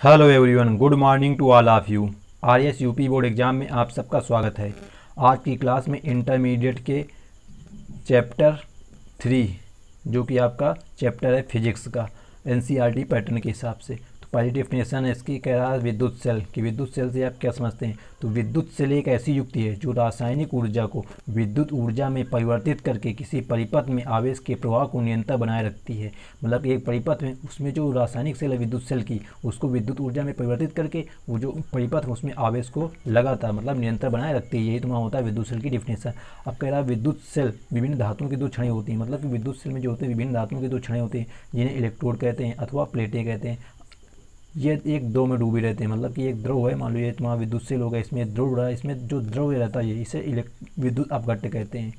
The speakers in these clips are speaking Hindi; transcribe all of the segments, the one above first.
Hello everyone, good morning to all of you. RS UP board exam में आप सबका स्वागत है। आज की क्लास में इंटरमीडिएट के चैप्टर 3 जो कि आपका चैप्टर है फिजिक्स का एनसीईआरटी पैटर्न के हिसाब से। तो पहली डेफिनेशन है इसकी, कह रहा है विद्युत सेल कि विद्युत सेल से आप क्या समझते हैं। तो विद्युत सेल एक ऐसी युक्ति है जो रासायनिक ऊर्जा को विद्युत ऊर्जा में परिवर्तित करके किसी परिपथ में आवेश के प्रवाह को निरंतर बनाए रखती है। मतलब कि एक परिपथ में उसमें जो रासायनिक सेल है विद्युत सेल की, उसको विद्युत ऊर्जा में परिवर्तित करके वो जो परिपथ है उसमें आवेश को लगातार मतलब निरंतर बनाए रखती है। यही तुम्हारा होता है विद्युत सेल की डिफिनेशन। अब कह रहा है विद्युत सेल विभिन्न धातुओं की दो छड़ें होती हैं। मतलब कि विद्युत सेल में जो होते हैं विभिन्न धातुओं की दो छड़ें होती हैं जिन्हें इलेक्ट्रोड कहते हैं अथवा प्लेटें कहते हैं। ये एक द्रव में डूबे रहते हैं। मतलब कि एक द्रव है, मान लो ये तुम्हारा विद्युत सेल होगा, इसमें द्रव रहा है, इसमें जो द्रव रहता है इसे विद्युत अपघट्ट कहते हैं।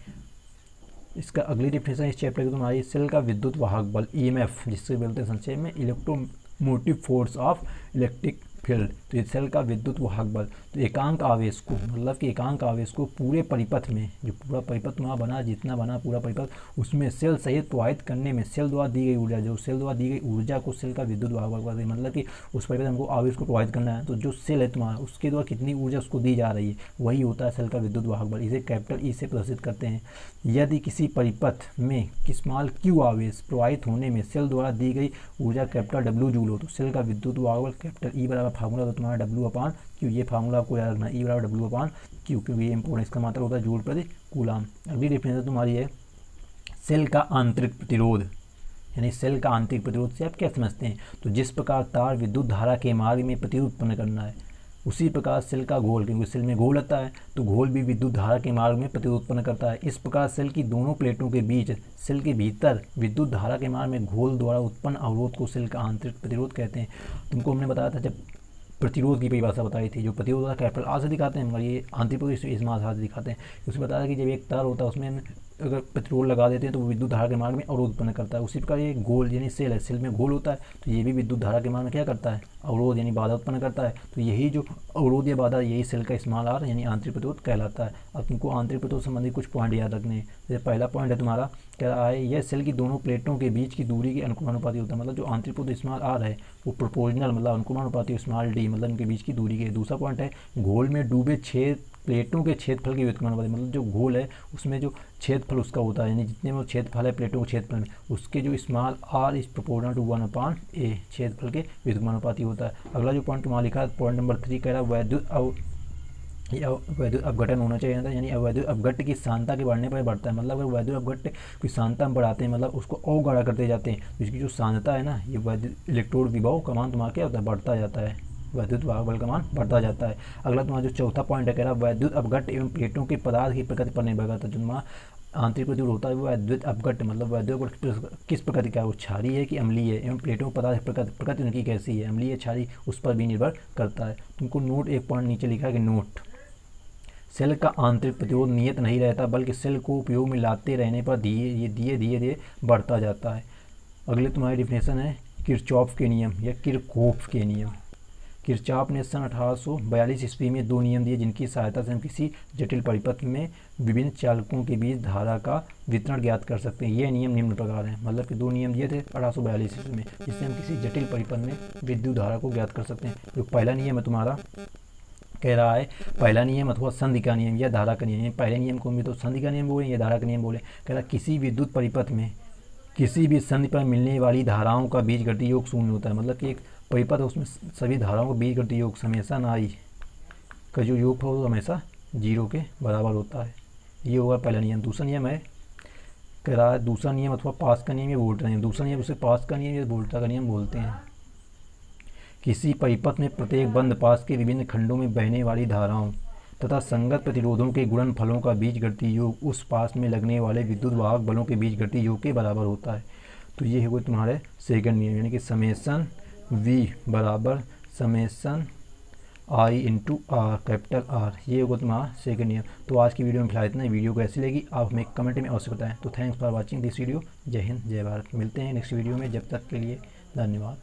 इसका अगली डिफिनेशन इस चैप्टर की तुम्हारी सेल का विद्युत वाहक बल ईएमएफ जिससे बोलते हैं संक्षेप में electromotive force of electric field. तो ये सेल का विद्युत वाहक बल तो एकांक आवेश को मतलब कि एकांक आवेश को पूरे परिपथ में जो पूरा परिपथ वहाँ बना जितना बना पूरा परिपथ उसमें सेल सहित प्रवाहित करने में सेल द्वारा दी गई ऊर्जा जो सेल द्वारा दी गई ऊर्जा को सेल का विद्युत वाहक बल। मतलब कि उस परिपथ हमको आवेश को प्रवाहित करना है तो जो सेल है तुम्हारा उसके द्वारा कितनी ऊर्जा उसको दी जा रही है वही होता है सेल का विद्युत वाहक बल। इसे कैपिटल ई से प्रदर्शित करते हैं। यदि किसी परिपथ में स्मॉल क्यू आवेश प्रवाहित होने में सेल द्वारा दी गई ऊर्जा कैपिटल डब्ल्यू जूल हो तो सेल का विद्युत वाहक बल कैपिटल ई बराबर फार्मूला तो तुम्हारा W/Q। ये फार्मूला आपको याद रखना, E बराबर W/Q क्योंकि ये इंपॉर्टेंट इसका मात्रा होता है जूल प्रति कूलाम। अगली डिफिनेशन तुम्हारी है सेल का आंतरिक प्रतिरोध। यानी सेल का आंतरिक प्रतिरोध से आप क्या समझते हैं। तो जिस प्रकार तार विद्युत धारा के मार्ग में प्रतिरोध उत्पन्न करना है उसी प्रकार सेल का घोल, क्योंकि सेल में घोल आता है तो घोल भी विद्युत धारा के मार्ग में प्रतिरोध उत्पन्न करता है। इस प्रकार सेल की दोनों प्लेटों के बीच सेल के भीतर विद्युत धारा के मार्ग में घोल द्वारा उत्पन्न अवरोध को सेल का आंतरिक प्रतिरोध कहते हैं। तुमको हमने बताया था जब प्रतिरोध की परिभाषा बताई थी, जो प्रतिरोध कैपिटल आर से दिखाते हैं मगर ये आंतरिक प्रतिरोध इस मात्रा से दिखाते हैं। उसमें बताया कि जब एक तार होता है उसमें अगर प्रतिरोध लगा देते हैं तो वो विद्युत धारा के मार्ग में अवरोध उत्पन्न करता है। उसी प्रकार ये गोल यानी सेल है, सेल में गोल होता है तो ये भी विद्युत धारा के मार्ग में क्या करता है अवरोध यानी बाधा उत्पन्न करता है। तो यही जो अवरोध या बाधा यही सेल का स्मॉल आर यानी आंतरिक प्रतिरोध कहलाता है। अब तुमको आंतरिक प्रतिरोध संबंधी कुछ पॉइंट याद रखने हैं। जैसे पहला पॉइंट है तुम्हारा कह रहा है यह सेल की दोनों प्लेटों के बीच की दूरी के अनुक्रमानुपाती होता है। मतलब जो आंतरिक प्रतिरोध स्मॉल आर है वो प्रोपोर्शनल मतलब अनुक्रमानुपाती स्मॉल डी मतलब इनके बीच की दूरी के। दूसरा पॉइंट है घोल में डूबे छेद प्लेटों के क्षेत्रफल के व्युत्क्रमानुपाती। मतलब जो घोल है उसमें जो क्षेत्रफल उसका होता है यानी जितने में क्षेत्रफल है प्लेटों के क्षेत्रफल में उसके जो small r is proportional to 1/a क्षेत्रफल के व्युत्क्रमानुपाती होता है। अगला जो पॉइंट तुम्हारा लिखा है पॉइंट नंबर 3 कह रहा है वैद्युत अपघटन होना चाहिए था। यानी वैद्युत अपघट्ट की सांद्रता के बढ़ने पर बढ़ता है। मतलब अगर वैद्युत अपघट्ट की सांद्रता हम बढ़ाते हैं मतलब उसको और गाढ़ा करते जाते हैं तो इसकी जो सांद्रता है ना ये वैद्युत इलेक्ट्रोड विभव का मान तुम्हारा क्या होता है बढ़ता जाता है, वैद्युत वाहक बल का मान बढ़ता जाता है। अगला तुम्हारा जो चौथा पॉइंट है कह रहा है वैद्युत अपघट्ट एवं प्लेटों के पदार्थ की प्रकृति पर निर्भर करता है। जो तुम्हारा आंतरिक प्रतिरोध होता है वो वैद्युत अपघट्ट मतलब वैद्युत अपघट्ट किस प्रकृति का है, वो क्षारीय है कि अम्लीय है एवं प्लेटों पदार्थ प्रकृति उनकी कैसी है अम्लीय क्षारीय उस पर भी निर्भर करता है। तुमको नोट एक पॉइंट नीचे लिखा है कि नोट सेल का आंतरिक प्रतिरोध नियत नहीं रहता बल्कि सेल को उपयोग में लाते रहने पर धीरे धीरे बढ़ता जाता है। अगले तुम्हारी डिफिनेशन है किरचॉफ के नियम या किरचॉफ के नियम। किरचॉफ ने सन 1842 ईस्वी में दो नियम दिए जिनकी सहायता से हम किसी जटिल परिपथ में विभिन्न चालकों के बीच धारा का वितरण ज्ञात कर सकते हैं। ये नियम निम्न प्रकार हैं। मतलब कि दो नियम दिए थे 1842 ईस्वी में जिससे हम किसी जटिल परिपथ में विद्युत धारा को ज्ञात कर सकते हैं। जो पहला नियम है तुम्हारा कह रहा है पहला नियम अथवा संधि का नियम या धारा का नियम। पहले नियम को भी तो संधि का नियम बोले या धारा का नियम बोले। कह रहा किसी विद्युत परिपथ में किसी भी संधि पर मिलने वाली धाराओं का बीजगणितीय योग शून्य होता है। मतलब कि एक परिपथ है उसमें सभी धाराओं का बीजगणितीय योग हमेशा आई का जो योग हो वो हमेशा 0 के बराबर होता है। ये होगा पहला नियम। दूसरा नियम है कह रहा है दूसरा नियम अथवा पास का नियम या वोल्टा नियम। दूसरा नियम उसे पास का नियम या वोल्टा का नियम बोलते हैं। किसी परिपथ में प्रत्येक बंद पास के विभिन्न खंडों में बहने वाली धाराओं तथा संगत प्रतिरोधों के गुणनफलों का बीजगणितीय योग उस पास में लगने वाले विद्युत वाहक बलों के बीजगणितीय योग के बराबर होता है। तो ये है तुम्हारे सेकंड नियम यानी कि समेसन V बराबर summation I into are capital R. ये होगा तुम्हारा सेकंड नियम। तो आज की वीडियो में फिलहाल इतना ही। वीडियो कैसी लगी आप हमें कमेंट में अवश्य बताएं। तो thanks for watching this video. जय हिंद जय भारत। मिलते हैं नेक्स्ट वीडियो में। जब तक के लिए धन्यवाद।